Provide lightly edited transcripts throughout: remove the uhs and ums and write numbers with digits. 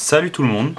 Salut tout le monde,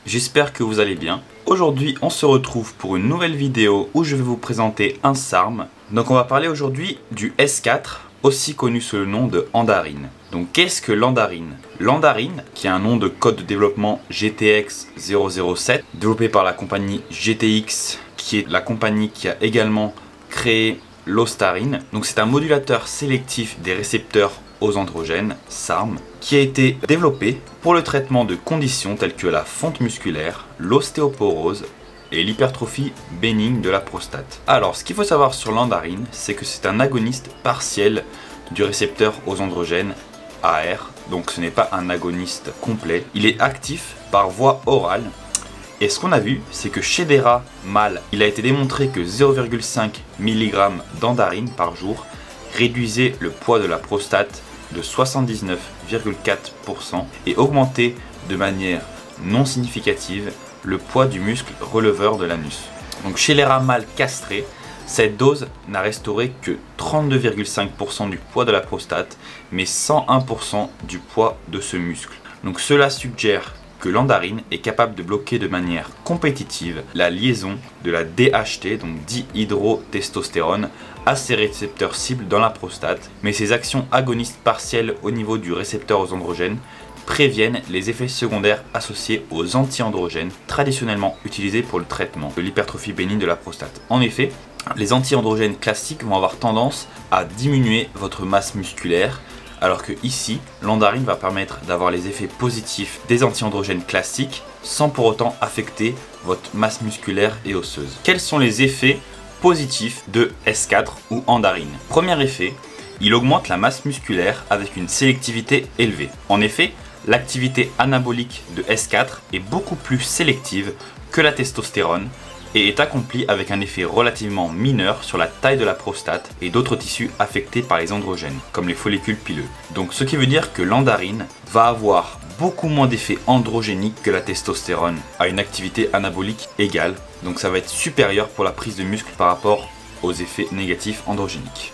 j'espère que vous allez bien. Aujourd'hui on se retrouve pour une nouvelle vidéo où je vais vous présenter un SARM. Donc on va parler aujourd'hui du S4, aussi connu sous le nom de Andarine. Donc qu'est-ce que l'Andarine? L'Andarine, qui a un nom de code de développement GTX 007, développé par la compagnie GTX, qui est la compagnie qui a également créé l'Ostarine. Donc c'est un modulateur sélectif des récepteurs aux androgènes, SARM, qui a été développé pour le traitement de conditions telles que la fonte musculaire, l'ostéoporose et l'hypertrophie bénigne de la prostate. Alors, ce qu'il faut savoir sur l'Andarine, c'est que c'est un agoniste partiel du récepteur aux androgènes AR, donc ce n'est pas un agoniste complet. Il est actif par voie orale. Et ce qu'on a vu, c'est que chez des rats mâles, il a été démontré que 0,5 mg d'Andarine par jour réduisait le poids de la prostate de 79,4% et augmentait de manière non significative le poids du muscle releveur de l'anus. Donc chez les rats mâles castrés, cette dose n'a restauré que 32,5% du poids de la prostate, mais 101% du poids de ce muscle. Donc cela suggère que l'Andarine est capable de bloquer de manière compétitive la liaison de la DHT, donc dihydrotestostérone, à ces récepteurs cibles dans la prostate, mais ces actions agonistes partielles au niveau du récepteur aux androgènes préviennent les effets secondaires associés aux anti-androgènes traditionnellement utilisés pour le traitement de l'hypertrophie bénigne de la prostate. En effet, les anti-androgènes classiques vont avoir tendance à diminuer votre masse musculaire, alors que ici, l'Andarine va permettre d'avoir les effets positifs des anti-androgènes classiques sans pour autant affecter votre masse musculaire et osseuse. Quels sont les effets positifs de S4 ou Andarine? Premier effet, il augmente la masse musculaire avec une sélectivité élevée. En effet, l'activité anabolique de S4 est beaucoup plus sélective que la testostérone et est accomplie avec un effet relativement mineur sur la taille de la prostate et d'autres tissus affectés par les androgènes, comme les follicules pileux. Donc ce qui veut dire que l'Andarine va avoir beaucoup moins d'effets androgéniques que la testostérone à une activité anabolique égale, donc ça va être supérieur pour la prise de muscle par rapport aux effets négatifs androgéniques.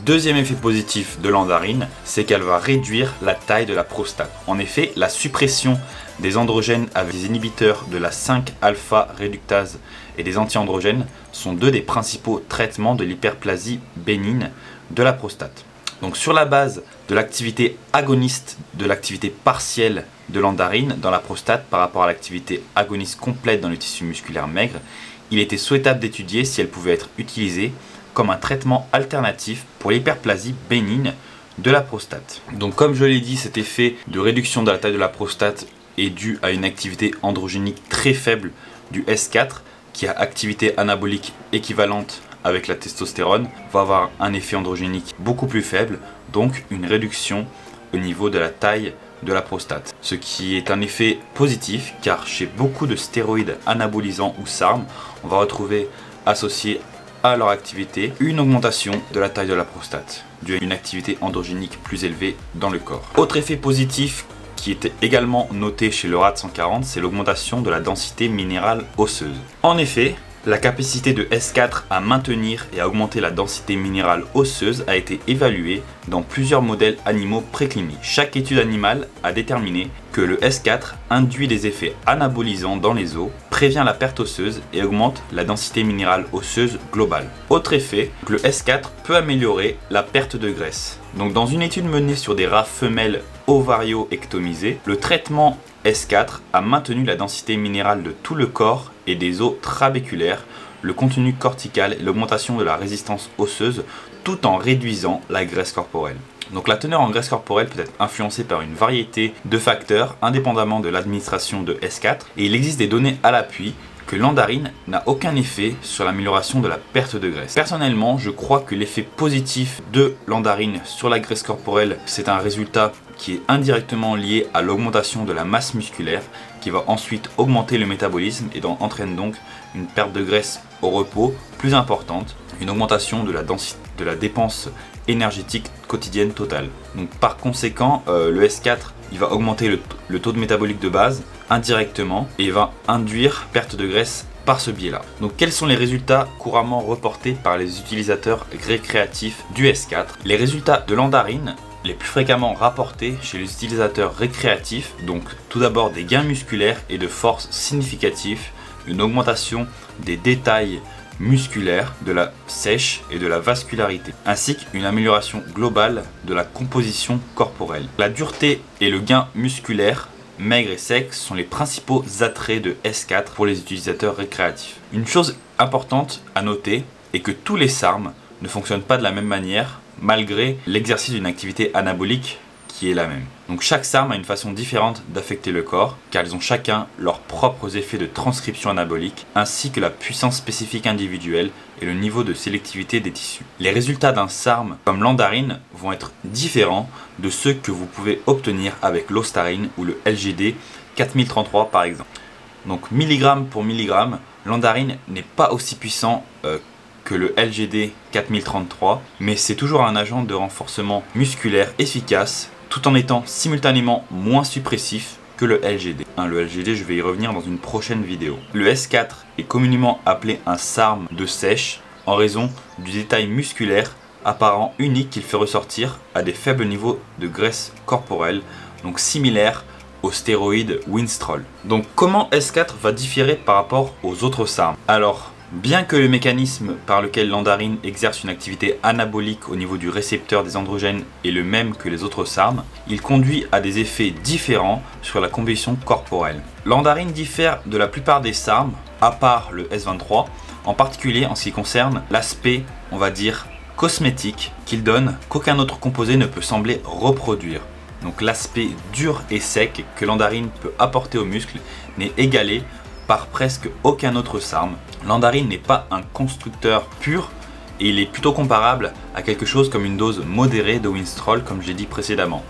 Deuxième effet positif de l'Andarine, c'est qu'elle va réduire la taille de la prostate. En effet, la suppression des androgènes avec des inhibiteurs de la 5-alpha réductase et des anti-androgènes sont deux des principaux traitements de l'hyperplasie bénigne de la prostate. Donc sur la base de l'activité agoniste, de l'activité partielle de l'Andarine dans la prostate par rapport à l'activité agoniste complète dans le tissu musculaire maigre, il était souhaitable d'étudier si elle pouvait être utilisée comme un traitement alternatif pour l'hyperplasie bénigne de la prostate. Donc comme je l'ai dit, cet effet de réduction de la taille de la prostate est dû à une activité androgénique très faible du S4 qui a activité anabolique équivalente avec la testostérone, va avoir un effet androgénique beaucoup plus faible, donc une réduction au niveau de la taille de la prostate. Ce qui est un effet positif car chez beaucoup de stéroïdes anabolisants ou SARM, on va retrouver associé à leur activité une augmentation de la taille de la prostate due à une activité androgénique plus élevée dans le corps. Autre effet positif qui était également noté chez le RAD 140, c'est l'augmentation de la densité minérale osseuse. En effet, la capacité de S4 à maintenir et à augmenter la densité minérale osseuse a été évaluée dans plusieurs modèles animaux précliniques. Chaque étude animale a déterminé que le S4 induit des effets anabolisants dans les os, prévient la perte osseuse et augmente la densité minérale osseuse globale. Autre effet, le S4 peut améliorer la perte de graisse. Donc dans une étude menée sur des rats femelles ovario-ectomisés, le traitement S4 a maintenu la densité minérale de tout le corps et des os trabéculaires, le contenu cortical et l'augmentation de la résistance osseuse tout en réduisant la graisse corporelle. Donc la teneur en graisse corporelle peut être influencée par une variété de facteurs indépendamment de l'administration de S4 et il existe des données à l'appui que l'Andarine n'a aucun effet sur l'amélioration de la perte de graisse. Personnellement, je crois que l'effet positif de l'Andarine sur la graisse corporelle, c'est un résultat qui est indirectement lié à l'augmentation de la masse musculaire qui va ensuite augmenter le métabolisme et entraîne donc une perte de graisse au repos plus importante, une augmentation de la dépense énergétique quotidienne totale. Donc par conséquent, le S4 il va augmenter le taux de métabolique de base indirectement et va induire perte de graisse par ce biais-là. Donc quels sont les résultats couramment reportés par les utilisateurs récréatifs du S4? Les résultats de l'Andarine les plus fréquemment rapportés chez les utilisateurs récréatifs, donc tout d'abord des gains musculaires et de force significatifs, une augmentation des détails musculaires, de la sèche et de la vascularité, ainsi qu'une amélioration globale de la composition corporelle. La dureté et le gain musculaire maigre et sec sont les principaux attraits de S4 pour les utilisateurs récréatifs. Une chose importante à noter est que tous les SARM ne fonctionnent pas de la même manière malgré l'exercice d'une activité anabolique qui est la même. Donc chaque SARM a une façon différente d'affecter le corps car ils ont chacun leurs propres effets de transcription anabolique ainsi que la puissance spécifique individuelle et le niveau de sélectivité des tissus. Les résultats d'un SARM comme l'andarine vont être différents de ceux que vous pouvez obtenir avec l'ostarine ou le LGD 4033 par exemple. Donc milligramme pour milligramme, l'andarine n'est pas aussi puissant que le LGD 4033, mais c'est toujours un agent de renforcement musculaire efficace tout en étant simultanément moins suppressif que le LGD. Le LGD, je vais y revenir dans une prochaine vidéo. Le S4 est communément appelé un SARM de sèche en raison du détail musculaire apparent unique qu'il fait ressortir à des faibles niveaux de graisse corporelle, donc similaire au stéroïde Winstrol. Donc comment S4 va différer par rapport aux autres SARM? Alors, bien que le mécanisme par lequel l'andarine exerce une activité anabolique au niveau du récepteur des androgènes est le même que les autres SARM, il conduit à des effets différents sur la composition corporelle. L'andarine diffère de la plupart des SARM, à part le S23, en particulier en ce qui concerne l'aspect, on va dire, cosmétique qu'il donne qu'aucun autre composé ne peut sembler reproduire. Donc l'aspect dur et sec que l'andarine peut apporter aux muscles n'est égalé par presque aucun autre SARM. L'andarine n'est pas un constructeur pur et il est plutôt comparable à quelque chose comme une dose modérée de Winstrol comme je l'ai dit précédemment.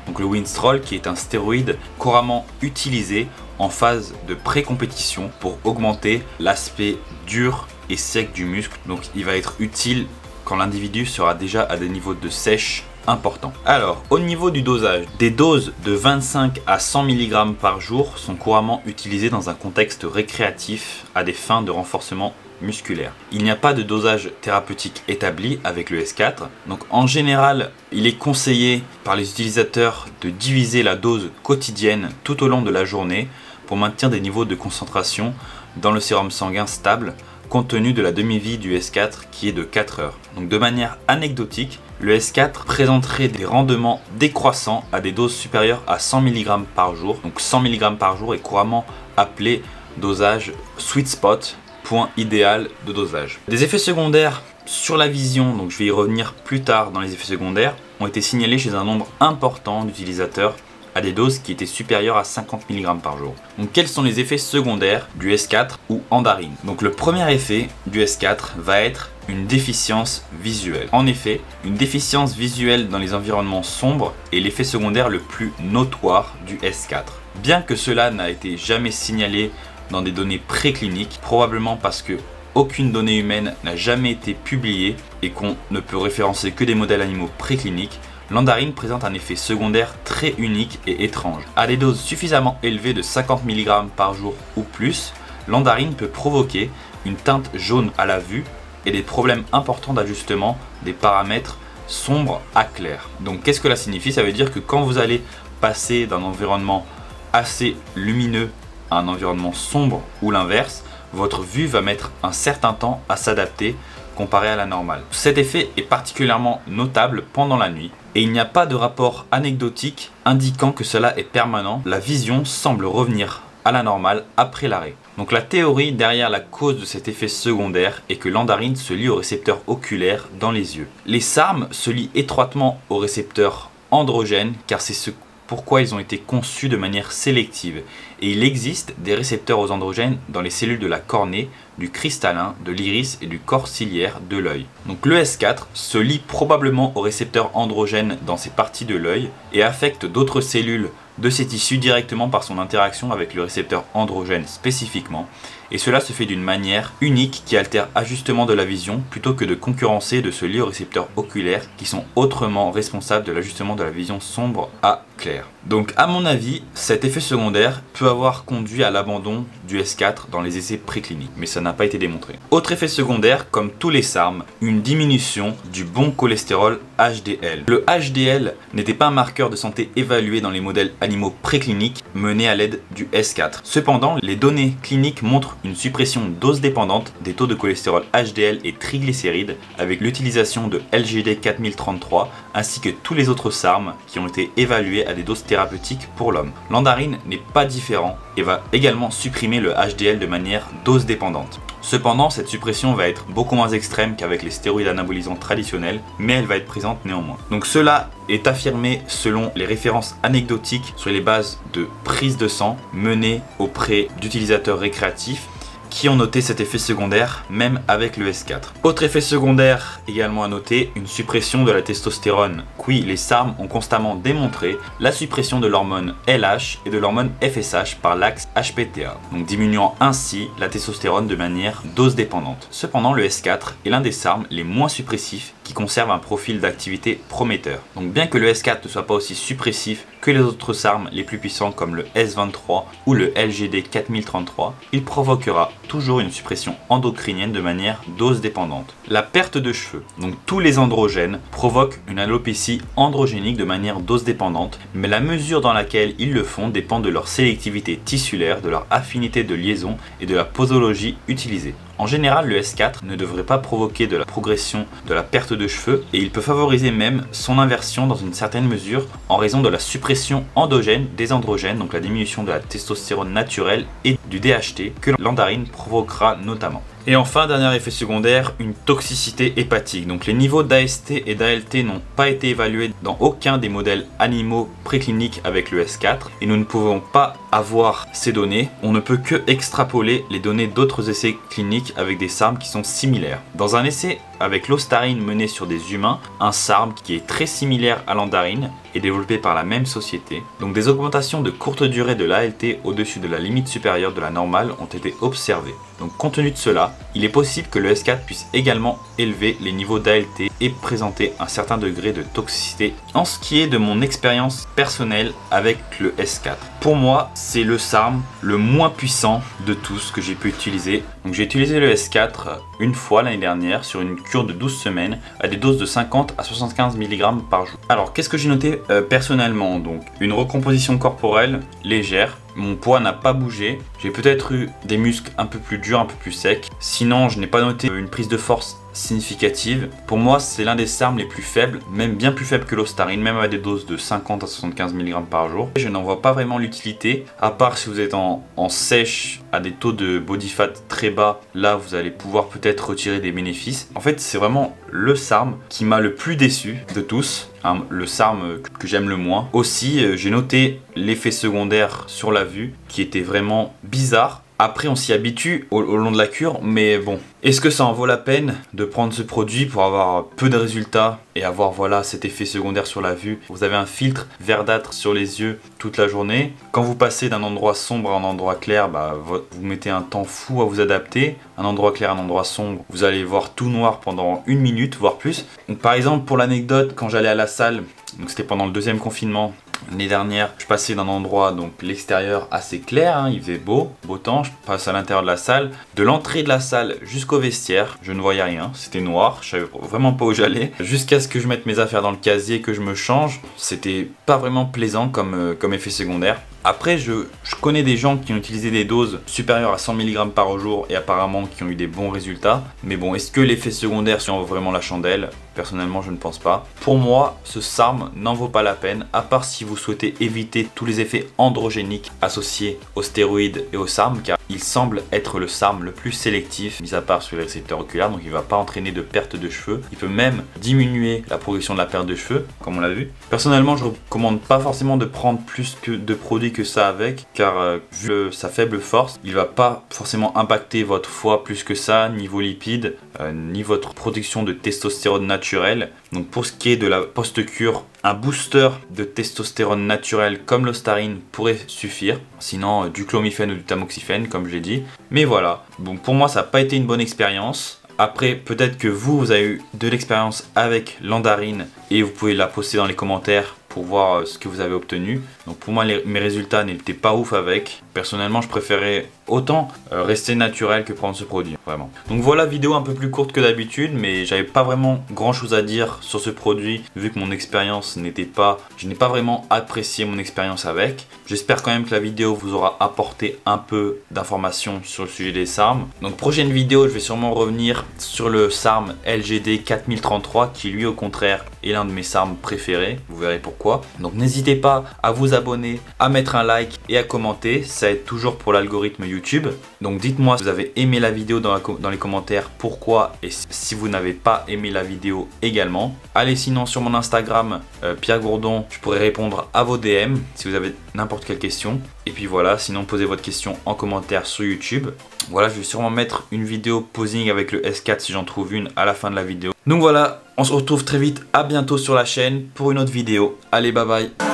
Donc le Winstrol qui est un stéroïde couramment utilisé en phase de pré-compétition pour augmenter l'aspect dur et sec du muscle. Donc il va être utile quand l'individu sera déjà à des niveaux de sèche importants. Alors au niveau du dosage, des doses de 25 à 100 mg par jour sont couramment utilisées dans un contexte récréatif à des fins de renforcement musculaire. Il n'y a pas de dosage thérapeutique établi avec le S4, donc en général il est conseillé par les utilisateurs de diviser la dose quotidienne tout au long de la journée pour maintenir des niveaux de concentration dans le sérum sanguin stable compte tenu de la demi-vie du S4 qui est de 4 heures. Donc de manière anecdotique, le S4 présenterait des rendements décroissants à des doses supérieures à 100 mg par jour. Donc 100 mg par jour est couramment appelé dosage sweet spot, point idéal de dosage. Des effets secondaires sur la vision, donc je vais y revenir plus tard dans les effets secondaires, ont été signalés chez un nombre important d'utilisateurs à des doses qui étaient supérieures à 50 mg par jour. Donc quels sont les effets secondaires du S4 ou andarine? Donc le premier effet du S4 va être une déficience visuelle. En effet, une déficience visuelle dans les environnements sombres est l'effet secondaire le plus notoire du S4. Bien que cela n'a été jamais signalé dans des données précliniques, probablement parce que aucune donnée humaine n'a jamais été publiée et qu'on ne peut référencer que des modèles animaux précliniques, l'andarine présente un effet secondaire très unique et étrange. À des doses suffisamment élevées de 50 mg par jour ou plus, l'andarine peut provoquer une teinte jaune à la vue et des problèmes importants d'ajustement des paramètres sombres à clair. Donc qu'est-ce que cela signifie? Ça veut dire que quand vous allez passer d'un environnement assez lumineux à un environnement sombre ou l'inverse, votre vue va mettre un certain temps à s'adapter comparé à la normale. Cet effet est particulièrement notable pendant la nuit et il n'y a pas de rapport anecdotique indiquant que cela est permanent. La vision semble revenir à la normale après l'arrêt. Donc la théorie derrière la cause de cet effet secondaire est que l'andarine se lie au récepteur oculaire dans les yeux. Les SARM se lient étroitement au récepteur androgène car c'est ce pourquoi ils ont été conçus de manière sélective et il existe des récepteurs aux androgènes dans les cellules de la cornée, du cristallin, de l'iris et du corps ciliaire de l'œil. Donc le S4 se lie probablement aux récepteurs androgènes dans ces parties de l'œil et affecte d'autres cellules de ces tissus directement par son interaction avec le récepteur androgène spécifiquement et cela se fait d'une manière unique qui altère ajustement de la vision plutôt que de concurrencer et de se lier aux récepteurs oculaires qui sont autrement responsables de l'ajustement de la vision sombre à claire. Donc à mon avis, cet effet secondaire peut avoir conduit à l'abandon du S4 dans les essais précliniques, mais ça n'a pas été démontré. Autre effet secondaire, comme tous les SARM, une diminution du bon cholestérol HDL. Le HDL n'était pas un marqueur de santé évalué dans les modèles animaux précliniques menés à l'aide du S4. Cependant, les données cliniques montrent une suppression dose dépendante des taux de cholestérol HDL et triglycérides avec l'utilisation de LGD 4033 ainsi que tous les autres SARM qui ont été évalués à des doses thérapeutiques pour l'homme. L'andarine n'est pas différent et va également supprimer le HDL de manière dose dépendante. Cependant, cette suppression va être beaucoup moins extrême qu'avec les stéroïdes anabolisants traditionnels, mais elle va être présente néanmoins. Donc cela est affirmé selon les références anecdotiques sur les bases de prise de sang menées auprès d'utilisateurs récréatifs qui ont noté cet effet secondaire même avec le S4. Autre effet secondaire également à noter, une suppression de la testostérone. Oui, les SARM ont constamment démontré la suppression de l'hormone LH et de l'hormone FSH par l'axe HPTA, donc diminuant ainsi la testostérone de manière dose dépendante. Cependant, le S4 est l'un des SARM les moins suppressifs qui conserve un profil d'activité prometteur. Donc bien que le S4 ne soit pas aussi suppressif que les autres SARM les plus puissants comme le S23 ou le LGD 4033, il provoquera toujours une suppression endocrinienne de manière dose dépendante. La perte de cheveux, donc tous les androgènes, provoquent une alopécie androgénique de manière dose dépendante, mais la mesure dans laquelle ils le font dépend de leur sélectivité tissulaire, de leur affinité de liaison et de la posologie utilisée. En général, le S4 ne devrait pas provoquer de la progression de la perte de cheveux et il peut favoriser même son inversion dans une certaine mesure en raison de la suppression endogène des androgènes, donc la diminution de la testostérone naturelle et du DHT que l'andarine provoquera notamment. Et enfin, dernier effet secondaire, une toxicité hépatique. Donc les niveaux d'AST et d'ALT n'ont pas été évalués dans aucun des modèles animaux précliniques avec le S4 et nous ne pouvons pas avoir ces données. On ne peut que extrapoler les données d'autres essais cliniques avec des SARM qui sont similaires. Dans un essai avec l'ostarine mené sur des humains, un SARM qui est très similaire à l'andarine est développé par la même société. Donc des augmentations de courte durée de l'ALT au-dessus de la limite supérieure de la normale ont été observées. Donc compte tenu de cela, il est possible que le S4 puisse également élever les niveaux d'ALT et présenter un certain degré de toxicité. En ce qui est de mon expérience personnelle avec le S4, pour moi c'est le SARM le moins puissant de tous que j'ai pu utiliser. Donc j'ai utilisé le S4 une fois l'année dernière sur une cure de 12 semaines à des doses de 50 à 75 mg par jour. Alors qu'est-ce que j'ai noté personnellement? Donc une recomposition corporelle légère. Mon poids n'a pas bougé, j'ai peut-être eu des muscles un peu plus durs, un peu plus secs. Sinon, je n'ai pas noté une prise de force significative. Pour moi, c'est l'un des SARM les plus faibles, même bien plus faible que l'ostarine, même à des doses de 50 à 75 mg par jour. Je n'en vois pas vraiment l'utilité, à part si vous êtes en sèche à des taux de body fat très bas, là vous allez pouvoir peut-être retirer des bénéfices. En fait, c'est vraiment le SARM qui m'a le plus déçu de tous. Le SARM que j'aime le moins. Aussi, j'ai noté l'effet secondaire sur la vue qui était vraiment bizarre. Après, on s'y habitue au long de la cure, mais bon. Est-ce que ça en vaut la peine de prendre ce produit pour avoir peu de résultats et avoir voilà cet effet secondaire sur la vue? Vous avez un filtre verdâtre sur les yeux toute la journée. Quand vous passez d'un endroit sombre à un endroit clair, vous mettez un temps fou à vous adapter. Un endroit clair, un endroit sombre, vous allez voir tout noir pendant 1 minute, voire plus. Donc, par exemple, pour l'anecdote, quand j'allais à la salle, donc c'était pendant le 2e confinement, l'année dernière, je passais d'un endroit, donc l'extérieur assez clair, il faisait beau temps, je passe à l'intérieur de la salle. De l'entrée de la salle jusqu'au vestiaire, je ne voyais rien, c'était noir, je savais vraiment pas où j'allais. Jusqu'à ce que je mette mes affaires dans le casier, que je me change, c'était pas vraiment plaisant comme effet secondaire. Après, je connais des gens qui ont utilisé des doses supérieures à 100 mg par jour et apparemment qui ont eu des bons résultats. Mais bon, est-ce que l'effet secondaire en vaut vraiment la chandelle? Personnellement, je ne pense pas. Pour moi, ce SARM n'en vaut pas la peine, à part si vous souhaitez éviter tous les effets androgéniques associés aux stéroïdes et aux SARM, car il semble être le SARM le plus sélectif, mis à part sur les récepteurs oculaires, donc il ne va pas entraîner de perte de cheveux. Il peut même diminuer la progression de la perte de cheveux, comme on l'a vu. Personnellement, je ne recommande pas forcément de prendre plus de produits que ça avec, car vu sa faible force, il va pas forcément impacter votre foie plus que ça, ni vos lipides, ni votre production de testostérone naturelle. Donc pour ce qui est de la post-cure, un booster de testostérone naturelle comme l'ostarine pourrait suffire, sinon du clomifène ou du tamoxifène comme je l'ai dit. Mais voilà, bon, pour moi ça n'a pas été une bonne expérience. Après, peut-être que vous avez eu de l'expérience avec l'andarine et vous pouvez la poster dans les commentaires pour voir ce que vous avez obtenu. Donc pour moi mes résultats n'étaient pas ouf avec. Personnellement je préférais autant rester naturel que prendre ce produit, vraiment. Donc voilà, vidéo un peu plus courte que d'habitude, mais j'avais pas vraiment grand chose à dire sur ce produit vu que mon expérience n'était pas... Je n'ai pas vraiment apprécié mon expérience avec. J'espère quand même que la vidéo vous aura apporté un peu d'informations sur le sujet des SARM. Donc prochaine vidéo, je vais sûrement revenir sur le SARM LGD 4033 qui lui au contraire est l'un de mes SARM préférés. Vous verrez pourquoi. Donc n'hésitez pas à vous abonner, à mettre un like et à commenter. Ça aide toujours pour l'algorithme YouTube. Donc dites-moi si vous avez aimé la vidéo dans les commentaires, pourquoi, et si vous n'avez pas aimé la vidéo également. Allez sinon sur mon Instagram Pierre Gourdon, je pourrais répondre à vos DM si vous avez n'importe quelle question. Et puis voilà, sinon posez votre question en commentaire sur YouTube. Voilà, je vais sûrement mettre une vidéo posing avec le S4 si j'en trouve une à la fin de la vidéo. Donc voilà, on se retrouve très vite, à bientôt sur la chaîne pour une autre vidéo. Allez, bye bye.